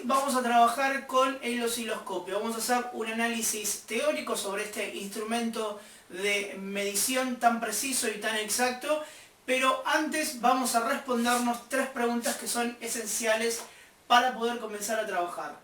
vamos a trabajar con el osciloscopio. Vamos a hacer un análisis teórico sobre este instrumento de medición tan preciso y tan exacto, pero antes vamos a respondernos 3 preguntas que son esenciales para poder comenzar a trabajar.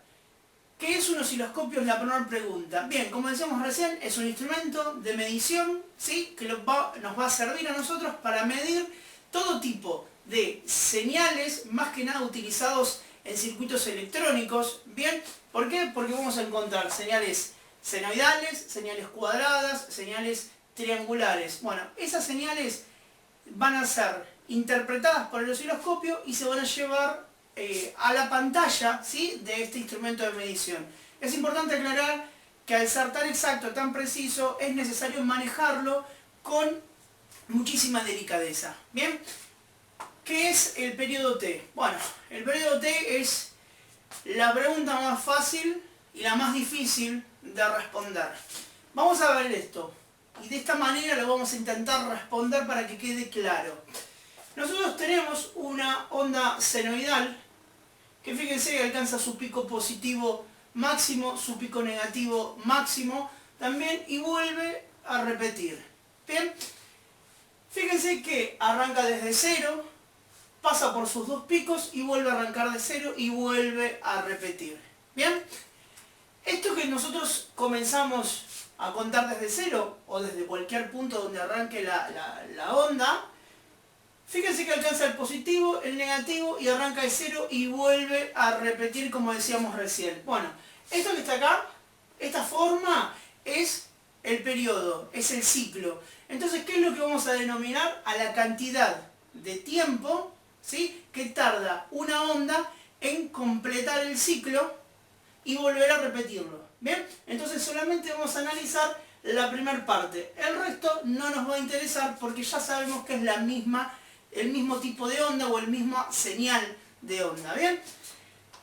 ¿Qué es un osciloscopio? Es la primera pregunta. Bien, como decíamos recién, es un instrumento de medición, ¿sí?, que nos va a servir a nosotros para medir todo tipo de señales, más que nada utilizados en circuitos electrónicos. Bien, ¿por qué? Porque vamos a encontrar señales senoidales, señales cuadradas, señales triangulares. Bueno, esas señales van a ser interpretadas por el osciloscopio y se van a llevar a la pantalla, ¿sí?, de este instrumento de medición. Es importante aclarar que al ser tan exacto, tan preciso, es necesario manejarlo con muchísima delicadeza. Bien, ¿qué es el periodo T? Bueno, el periodo T es la pregunta más fácil y la más difícil de responder. Vamos a ver esto y de esta manera lo vamos a intentar responder para que quede claro. Nosotros tenemos una onda senoidal que, fíjense, alcanza su pico positivo máximo, su pico negativo máximo también, y vuelve a repetir. Bien, fíjense que arranca desde cero, pasa por sus 2 picos y vuelve a arrancar de cero y vuelve a repetir. Bien, esto que nosotros comenzamos a contar desde cero o desde cualquier punto donde arranque la onda, fíjense que alcanza el positivo, el negativo y arranca de cero y vuelve a repetir, como decíamos recién. Bueno, esto que está acá, esta forma, es el periodo, es el ciclo. Entonces, ¿qué es lo que vamos a denominar? A la cantidad de tiempo, ¿sí?, que tarda una onda en completar el ciclo y volver a repetirlo. ¿Bien? Entonces solamente vamos a analizar la primera parte. El resto no nos va a interesar porque ya sabemos que es el mismo tipo de onda o el misma señal de onda. ¿Bien?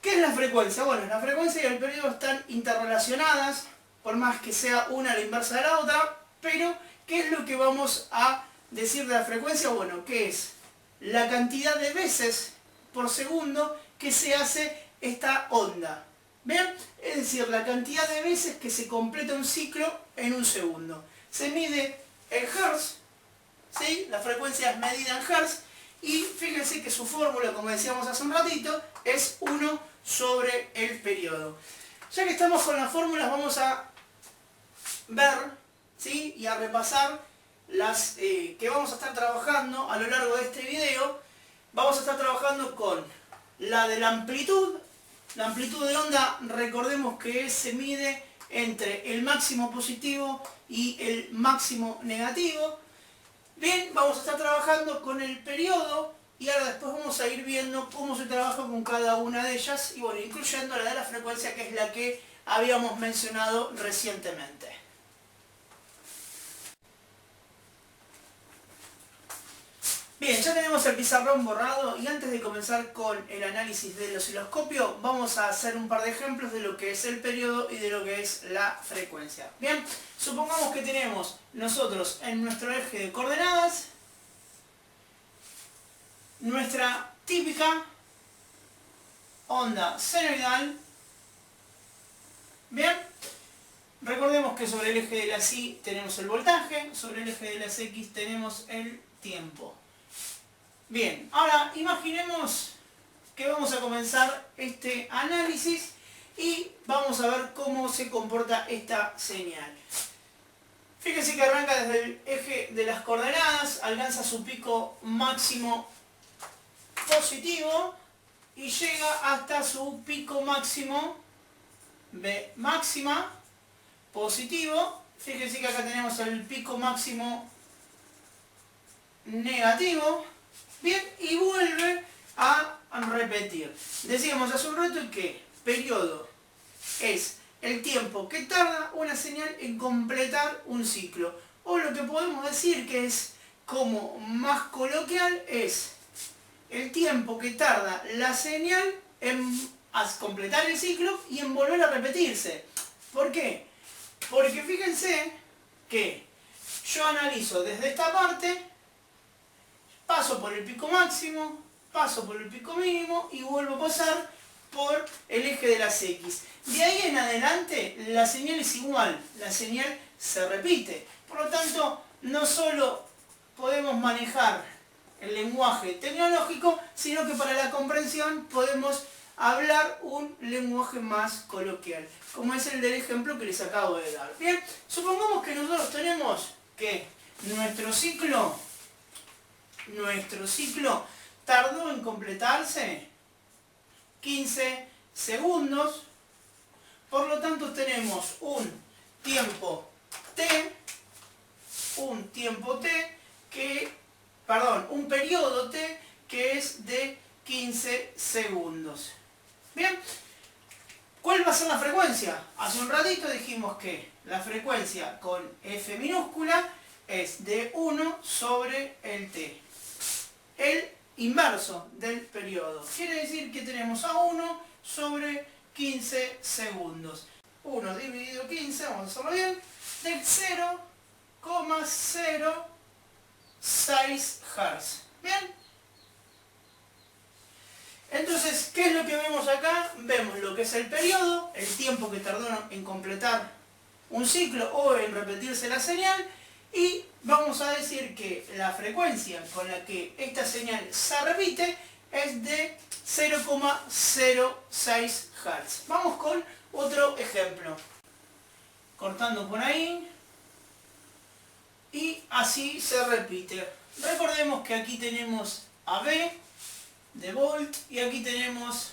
¿Qué es la frecuencia? Bueno, la frecuencia y el periodo están interrelacionadas, por más que sea una a la inversa de la otra, pero ¿qué es lo que vamos a decir de la frecuencia? Bueno, que es la cantidad de veces por segundo que se hace esta onda. ¿Bien? Es decir, la cantidad de veces que se completa un ciclo en un segundo. Se mide en Hertz, ¿sí? La frecuencia es medida en Hertz, y fíjense que su fórmula, como decíamos hace un ratito, es 1 sobre el periodo. Ya que estamos con las fórmulas, vamos a ver, ¿sí?, y a repasar las que vamos a estar trabajando a lo largo de este video. Vamos a estar trabajando con la de la amplitud. La amplitud de onda, recordemos que se mide entre el máximo positivo y el máximo negativo. Bien, vamos a estar trabajando con el periodo y ahora después vamos a ir viendo cómo se trabaja con cada una de ellas, y bueno, incluyendo la de la frecuencia, que es la que habíamos mencionado recientemente. Bien, ya tenemos el pizarrón borrado y antes de comenzar con el análisis del osciloscopio vamos a hacer un par de ejemplos de lo que es el periodo y de lo que es la frecuencia. Bien, supongamos que tenemos nosotros en nuestro eje de coordenadas nuestra típica onda senoidal. Bien, recordemos que sobre el eje de las Y tenemos el voltaje, sobre el eje de las X tenemos el tiempo. Bien, ahora imaginemos que vamos a comenzar este análisis y vamos a ver cómo se comporta esta señal. Fíjense que arranca desde el eje de las coordenadas, alcanza su pico máximo positivo y llega hasta su pico máximo B máxima positivo. Fíjense que acá tenemos el pico máximo negativo. Bien, y vuelve a repetir. Decíamos hace un rato que periodo es el tiempo que tarda una señal en completar un ciclo. O lo que podemos decir que es como más coloquial es el tiempo que tarda la señal en completar el ciclo y en volver a repetirse. ¿Por qué? Porque fíjense que yo analizo desde esta parte, paso por el pico máximo, paso por el pico mínimo y vuelvo a pasar por el eje de las X. De ahí en adelante la señal es igual, la señal se repite. Por lo tanto, no solo podemos manejar el lenguaje tecnológico, sino que para la comprensión podemos hablar un lenguaje más coloquial, como es el del ejemplo que les acabo de dar. Bien, supongamos que nosotros tenemos que nuestro ciclo tardó en completarse 15 segundos, por lo tanto tenemos un tiempo t, un periodo t que es de 15 segundos. Bien, ¿cuál va a ser la frecuencia? Hace un ratito dijimos que la frecuencia con f minúscula es de 1 sobre el t, el inverso del periodo. Quiere decir que tenemos a 1 sobre 15 segundos. 1 dividido 15, vamos a hacerlo bien, del 0,06 Hz. Bien. Entonces, ¿qué es lo que vemos acá? Vemos lo que es el periodo, el tiempo que tardó en completar un ciclo o en repetirse la señal, y vamos a decir que la frecuencia con la que esta señal se repite es de 0,06 Hz. Vamos con otro ejemplo. Cortando por ahí. Y así se repite. Recordemos que aquí tenemos a B de volt y aquí tenemos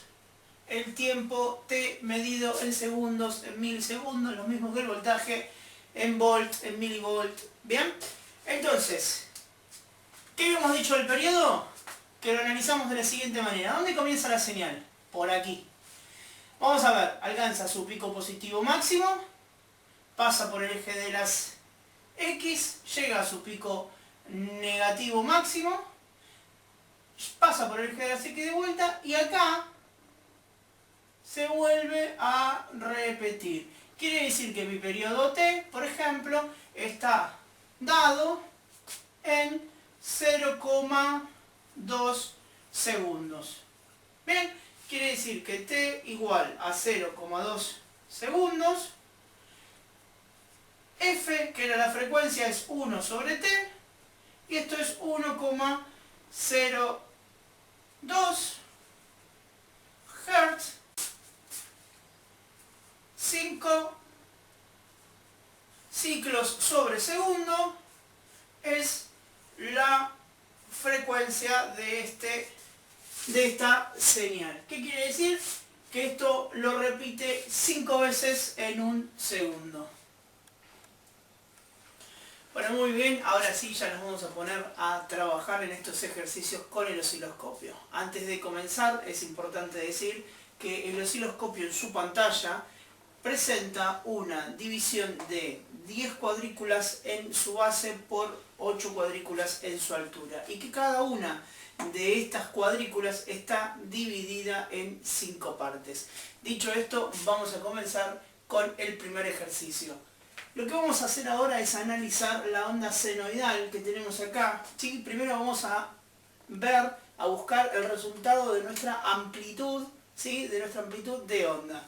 el tiempo t medido en segundos, en milisegundos, lo mismo que el voltaje en volt, en milivolt. Bien, entonces, ¿qué hemos dicho del periodo? Que lo analizamos de la siguiente manera. ¿Dónde comienza la señal? Por aquí. Vamos a ver, alcanza su pico positivo máximo, pasa por el eje de las X, llega a su pico negativo máximo, pasa por el eje de las X de vuelta y acá se vuelve a repetir. Quiere decir que mi periodo t, por ejemplo, está dado en 0,2 segundos. Bien, quiere decir que t igual a 0,2 segundos. F, que era la frecuencia, es 1 sobre t, y esto es 1,02 Hz, 5 ciclos sobre segundo es la frecuencia de esta señal. ¿Qué quiere decir? Que esto lo repite 5 veces en un segundo. Bueno, muy bien, ahora sí ya nos vamos a poner a trabajar en estos ejercicios con el osciloscopio. Antes de comenzar es importante decir que el osciloscopio en su pantalla presenta una división de 10 cuadrículas en su base por 8 cuadrículas en su altura y que cada una de estas cuadrículas está dividida en 5 partes. Dicho esto, vamos a comenzar con el primer ejercicio. Lo que vamos a hacer ahora es analizar la onda senoidal que tenemos acá. ¿Sí? Primero vamos a buscar el resultado de nuestra amplitud, ¿sí? De nuestra amplitud de onda.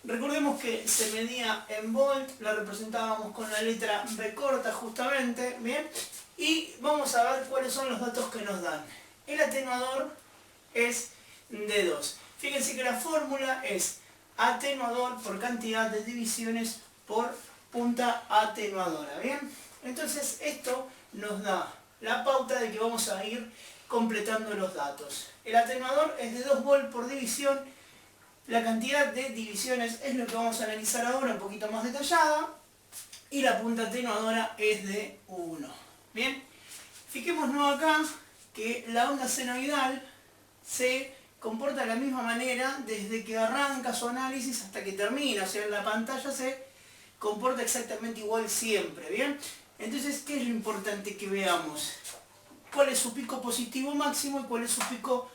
Recordemos que se medía en volt, la representábamos con la letra B corta justamente, ¿bien? Y vamos a ver cuáles son los datos que nos dan. El atenuador es de 2. Fíjense que la fórmula es atenuador por cantidad de divisiones por punta atenuadora, ¿bien? Entonces esto nos da la pauta de que vamos a ir completando los datos. El atenuador es de 2 volt por división. La cantidad de divisiones es lo que vamos a analizar ahora un poquito más detallada. Y la punta atenuadora es de 1. Bien, fijémonos acá que la onda senoidal se comporta de la misma manera desde que arranca su análisis hasta que termina. O sea, en la pantalla se comporta exactamente igual siempre, ¿bien? Entonces, ¿qué es lo importante que veamos? ¿Cuál es su pico positivo máximo y cuál es su pico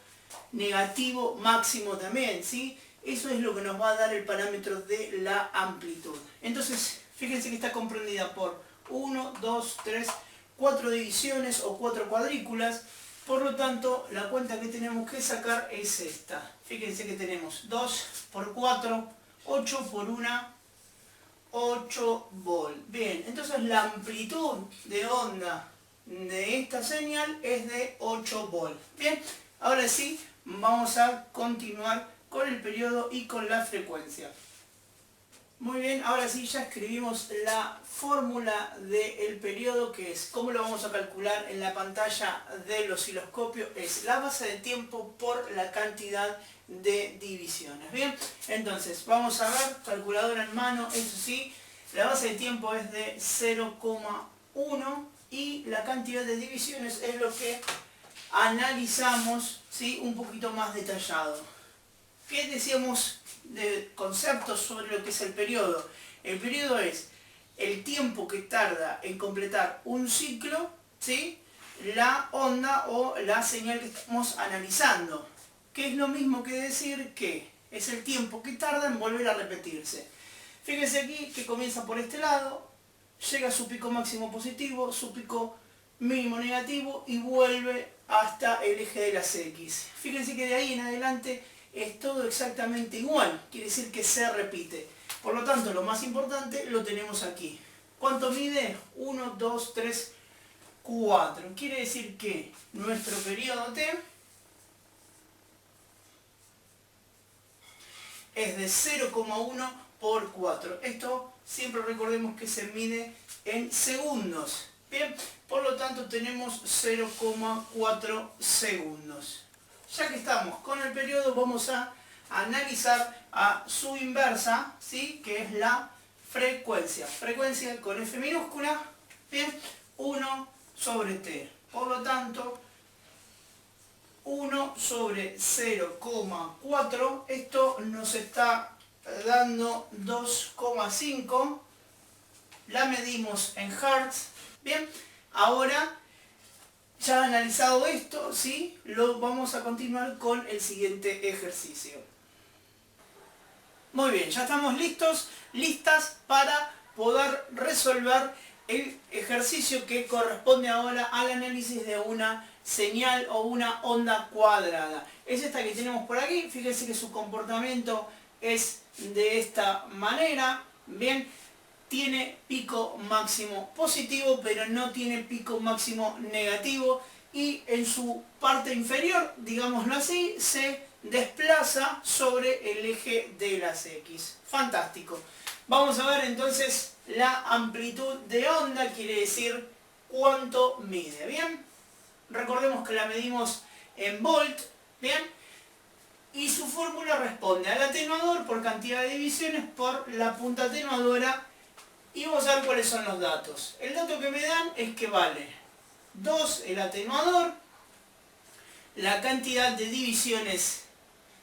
negativo máximo también, ¿sí? Eso es lo que nos va a dar el parámetro de la amplitud. Entonces, fíjense que está comprendida por 1, 2, 3, 4 divisiones o 4 cuadrículas. Por lo tanto, la cuenta que tenemos que sacar es esta. Fíjense que tenemos 2 por 4, 8 por 1, 8 volt. Bien, entonces la amplitud de onda de esta señal es de 8 volt. Bien, ahora sí, vamos a continuar con el periodo y con la frecuencia. Muy bien, ahora sí ya escribimos la fórmula del periodo, que es, ¿cómo lo vamos a calcular en la pantalla del osciloscopio? Es la base de tiempo por la cantidad de divisiones. Bien, entonces vamos a ver, calculadora en mano, eso sí, la base de tiempo es de 0,1 y la cantidad de divisiones es lo que analizamos, ¿sí?, un poquito más detallado. ¿Qué decíamos de conceptos sobre lo que es el periodo? El periodo es el tiempo que tarda en completar un ciclo, ¿sí?, la onda o la señal que estamos analizando, que es lo mismo que decir que es el tiempo que tarda en volver a repetirse. Fíjense aquí que comienza por este lado, llega a su pico máximo positivo, su pico mínimo negativo y vuelve hasta el eje de las X. Fíjense que de ahí en adelante es todo exactamente igual, quiere decir que se repite. Por lo tanto, lo más importante lo tenemos aquí. ¿Cuánto mide? 1, 2, 3, 4. Quiere decir que nuestro periodo T es de 0,1 por 4. Esto siempre recordemos que se mide en segundos. Bien, por lo tanto tenemos 0,4 segundos. Ya que estamos con el periodo, vamos a analizar a su inversa, ¿sí?, que es la frecuencia. Frecuencia con F minúscula, bien, 1 sobre T. Por lo tanto, 1 sobre 0,4, esto nos está dando 2,5, la medimos en Hertz. Bien, ahora ya analizado esto, ¿sí?, lo vamos a continuar con el siguiente ejercicio. Muy bien, ya estamos listas para poder resolver el ejercicio que corresponde ahora al análisis de una señal o una onda cuadrada. Es esta que tenemos por aquí, fíjense que su comportamiento es de esta manera. Bien, tiene pico máximo positivo, pero no tiene pico máximo negativo, y en su parte inferior, digámoslo así, se desplaza sobre el eje de las X. Fantástico. Vamos a ver entonces la amplitud de onda, quiere decir cuánto mide. Bien, recordemos que la medimos en volt. Bien, y su fórmula responde al atenuador por cantidad de divisiones por la punta atenuadora. Y vamos a ver cuáles son los datos. El dato que me dan es que vale 2 el atenuador, la cantidad de divisiones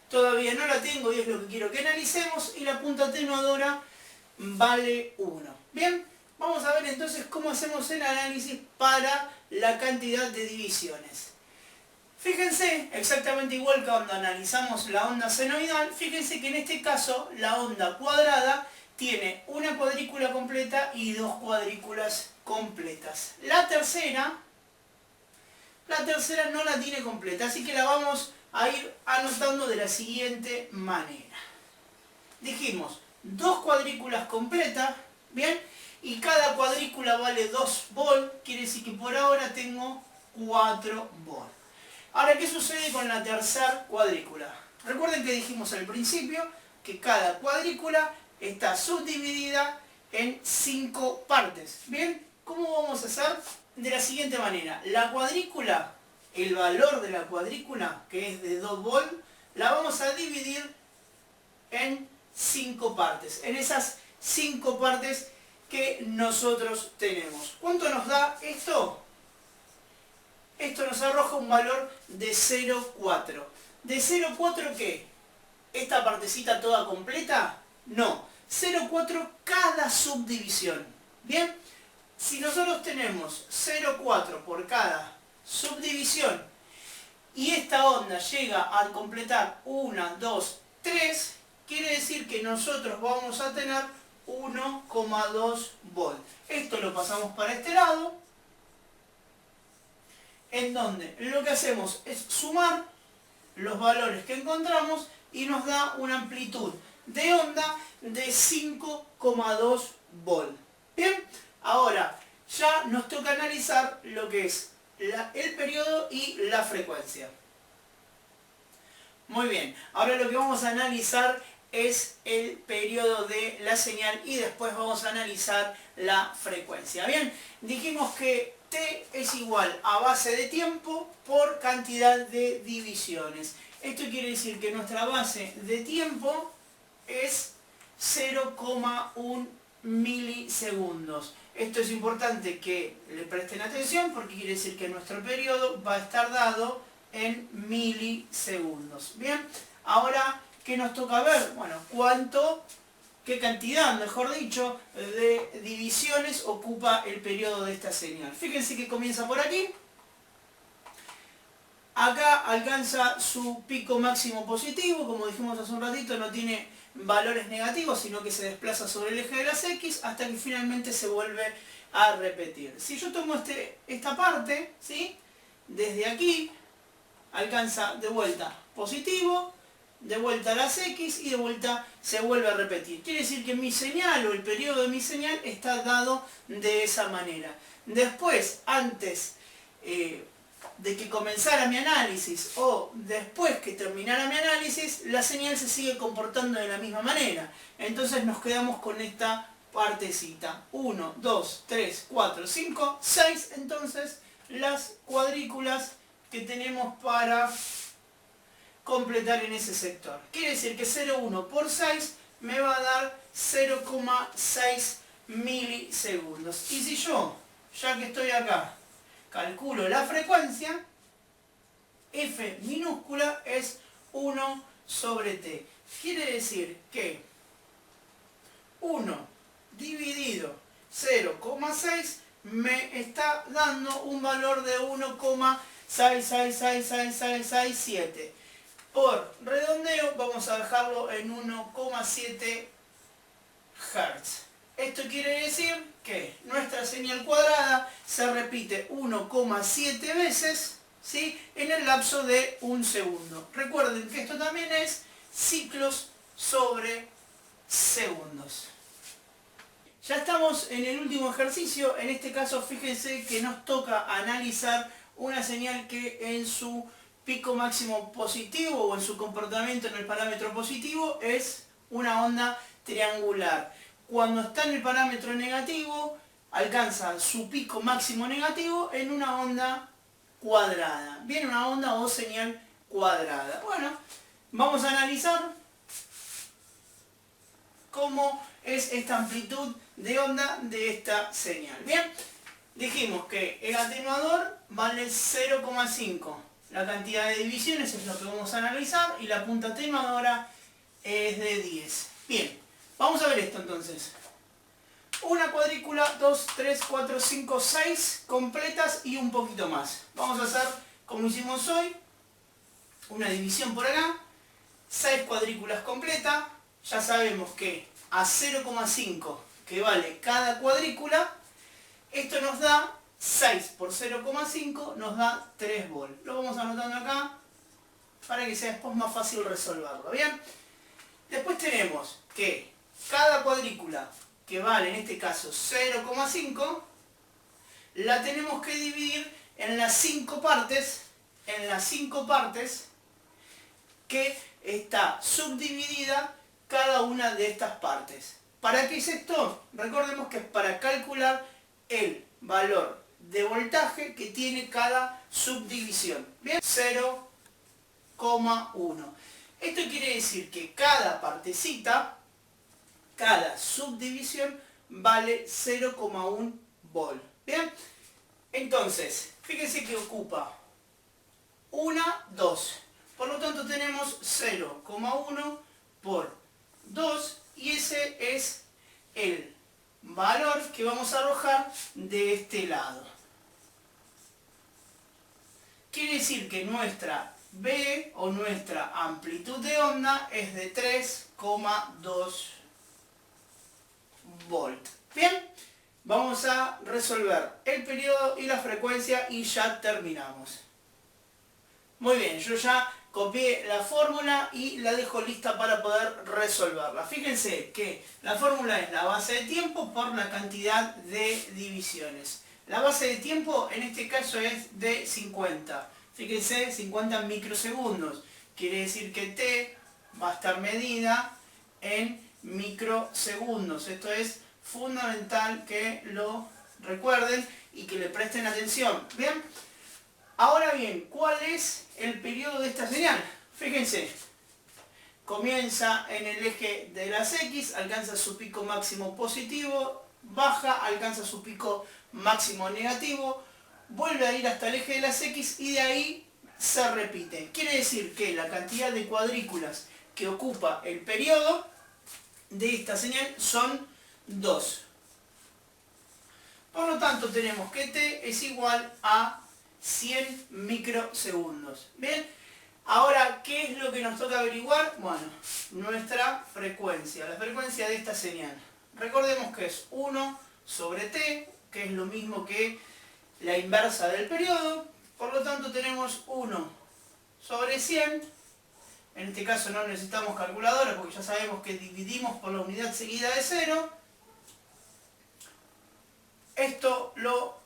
todavía no la tengo y es lo que quiero que analicemos, y la punta atenuadora vale 1. Bien, vamos a ver entonces cómo hacemos el análisis para la cantidad de divisiones. Fíjense, exactamente igual que cuando analizamos la onda senoidal, fíjense que en este caso la onda cuadrada tiene una cuadrícula completa y 2 cuadrículas completas. La tercera no la tiene completa, así que la vamos a ir anotando de la siguiente manera. Dijimos 2 cuadrículas completas, bien, y cada cuadrícula vale 2 volt, quiere decir que por ahora tengo 4 volt. Ahora, ¿qué sucede con la tercera cuadrícula? Recuerden que dijimos al principio que cada cuadrícula está subdividida en 5 partes. Bien, ¿cómo vamos a hacer? De la siguiente manera. La cuadrícula, el valor de la cuadrícula, que es de 2 volt, la vamos a dividir en 5 partes. En esas 5 partes que nosotros tenemos. ¿Cuánto nos da esto? Esto nos arroja un valor de 0,4. ¿De 0,4 qué? ¿Esta partecita toda completa? No. 0,4 cada subdivisión. Bien, si nosotros tenemos 0,4 por cada subdivisión y esta onda llega a completar 1, 2, 3, quiere decir que nosotros vamos a tener 1,2 volt. Esto lo pasamos para este lado. en donde lo que hacemos es sumar los valores que encontramos y nos da una amplitud de onda de 5,2 volt. Bien, ahora ya nos toca analizar lo que es el periodo y la frecuencia. Muy bien, ahora lo que vamos a analizar es el periodo de la señal y después vamos a analizar la frecuencia. Bien, dijimos que T es igual a base de tiempo por cantidad de divisiones. Esto quiere decir que nuestra base de tiempo es 0,1 milisegundos. Esto es importante que le presten atención porque quiere decir que nuestro periodo va a estar dado en milisegundos. Bien, ahora, ¿qué nos toca ver? Bueno, qué cantidad, mejor dicho, de divisiones ocupa el periodo de esta señal. Fíjense que comienza por aquí. Acá alcanza su pico máximo positivo, como dijimos hace un ratito, no tiene valores negativos, sino que se desplaza sobre el eje de las X hasta que finalmente se vuelve a repetir. Si yo tomo esta parte, ¿sí? Desde aquí alcanza de vuelta positivo, de vuelta a las X y de vuelta se vuelve a repetir. Quiere decir que mi señal o el periodo de mi señal está dado de esa manera. Después, antes de que comenzara mi análisis o después que terminara mi análisis, la señal se sigue comportando de la misma manera. Entonces nos quedamos con esta partecita. 1, 2, 3, 4, 5, 6. Entonces las cuadrículas que tenemos para completar en ese sector. Quiere decir que 0,1 por 6 me va a dar 0,6 milisegundos. Y si yo, ya que estoy acá, calculo la frecuencia, F minúscula es 1 sobre T. Quiere decir que 1 dividido 0,6 me está dando un valor de 1,6666667. Por redondeo vamos a dejarlo en 1,7 Hz. Esto quiere decir que nuestra señal cuadrada se repite 1,7 veces, ¿sí? En el lapso de un segundo. Recuerden que esto también es ciclos sobre segundos. Ya estamos en el último ejercicio. En este caso fíjense que nos toca analizar una señal que en su pico máximo positivo o en su comportamiento en el parámetro positivo es una onda triangular. Cuando está en el parámetro negativo alcanza su pico máximo negativo en una onda cuadrada. Bien, una onda o señal cuadrada. Bueno, vamos a analizar cómo es esta amplitud de onda de esta señal. Bien, dijimos que el atenuador vale 0,5. La cantidad de divisiones es lo que vamos a analizar y la punta atenuadora es de 10. Bien, vamos a ver esto entonces. Una cuadrícula, 2, 3, 4, 5, 6 completas y un poquito más. Vamos a hacer como hicimos hoy, una división por acá, 6 cuadrículas completas. Ya sabemos que a 0,5 que vale cada cuadrícula, esto nos da 6 por 0,5 nos da 3 volt. Lo vamos anotando acá para que sea después más fácil resolverlo. ¿Bien? Después tenemos que cada cuadrícula que vale en este caso 0,5 la tenemos que dividir en las 5 partes, que está subdividida cada una de estas partes. ¿Para qué es esto? Recordemos que es para calcular el valor de voltaje que tiene cada subdivisión. Bien, 0,1. Esto quiere decir que cada partecita, cada subdivisión vale 0,1 volt. Bien, entonces, fíjense que ocupa 2. Por lo tanto tenemos 0,1 por 2 y ese es el valor que vamos a arrojar de este lado. Quiere decir que nuestra B o nuestra amplitud de onda es de 3,2 volt. Bien, Vamos a resolver el periodo y la frecuencia y ya terminamos. Muy bien, yo ya copié la fórmula y la dejo lista para poder resolverla. Fíjense que la fórmula es la base de tiempo por la cantidad de divisiones. La base de tiempo en este caso es de 50. Fíjense, 50 microsegundos. Quiere decir que t va a estar medida en microsegundos. Esto es fundamental que lo recuerden y que le presten atención. ¿Bien? Ahora bien, ¿cuál es el periodo de esta señal? Fíjense, comienza en el eje de las X, alcanza su pico máximo positivo, baja, alcanza su pico máximo negativo, vuelve a ir hasta el eje de las X y de ahí se repite. Quiere decir que la cantidad de cuadrículas que ocupa el periodo de esta señal son 2. Por lo tanto tenemos que t es igual a 100 microsegundos. Bien, ahora, ¿qué es lo que nos toca averiguar? Bueno, nuestra frecuencia, la frecuencia de esta señal. Recordemos que es 1 sobre t, que es lo mismo que la inversa del periodo. Por lo tanto tenemos 1 sobre 100. En este caso no necesitamos calculadora porque ya sabemos que dividimos por la unidad seguida de 0. Esto lo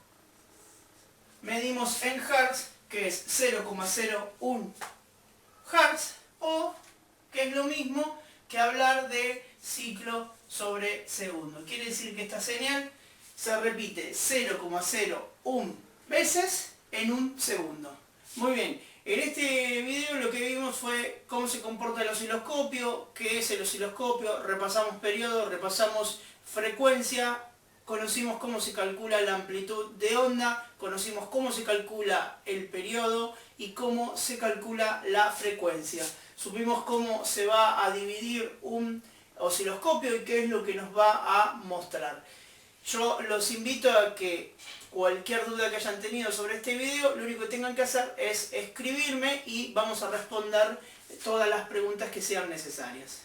medimos en Hz, que es 0,01 Hz, o que es lo mismo que hablar de ciclo sobre segundo. Quiere decir que esta señal se repite 0,01 veces en un segundo. Muy bien, en este video lo que vimos fue cómo se comporta el osciloscopio, qué es el osciloscopio, repasamos periodo, repasamos frecuencia, conocimos cómo se calcula la amplitud de onda, conocimos cómo se calcula el periodo y cómo se calcula la frecuencia. Supimos cómo se va a dividir un osciloscopio y qué es lo que nos va a mostrar. Yo los invito a que cualquier duda que hayan tenido sobre este video, lo único que tengan que hacer es escribirme y vamos a responder todas las preguntas que sean necesarias.